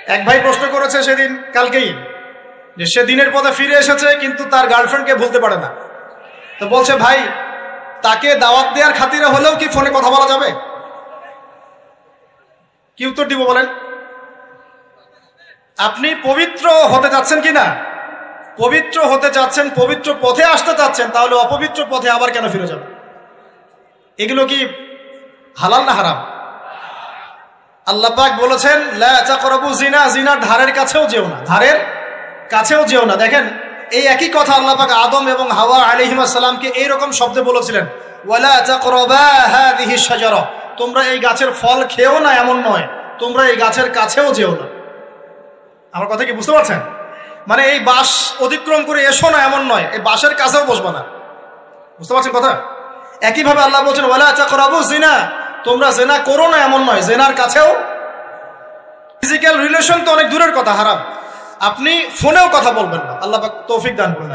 এক ভাই প্রশ্ন করেছে সেদিন কালকেই যে সে দিনের পথে ফিরে এসেছে কিন্তু তার গার্লফ্রেন্ডকে ভুলতে পারে না। তো বলছে ভাই তাকে দাওয়াত দেওয়ার খাতিরে হলেও কি ফোনে কথা বলা যাবে? কি উত্তর দিব বলেন? আপনি পবিত্র হতে যাচ্ছেন কিনা? পবিত্র হতে যাচ্ছেন, পবিত্র পথে আসতে চাচ্ছেন, তাহলে অপবিত্র পথে আবার কেন ফিরে যাবেন? এগুলো কি হালাল না হারাম? আল্লাহ পাক বলেছেন লা তাকরাবু জিনা, জিনার ধারের কাছেও যেও না, ধারের কাছেও যেও না। দেখেন এই একই কথা আল্লাহ পাক আদম এবং হাওয়া আলাইহিস সালামকে এইরকম শব্দে বলেছিলেন, ওয়ালা তাকরাবা হাযিহি শাজারা, তোমরা এই গাছের ফল খেও না এমন নয়, তোমরা এই গাছের কাছেও যেও না। আমার কথা কি বুঝতে পারছেন? মানে এই বাঁশ অতিক্রম করে এসো না এমন নয়, এই বাঁশের কাছেও বসবা না। বুঝতে পারছেন কথা? একইভাবে আল্লাহ বলছেন ওয়ালা তাকরাবু জিনা, তোমরা জেনা করো না এমন নয়, জেনার কাছেও। ফিজিক্যাল রিলেশন তো অনেক দূরের কথা, হারাম। আপনি ফোনেও কথা বলবেন না, আল্লাহ পাক তৌফিক দান করুন।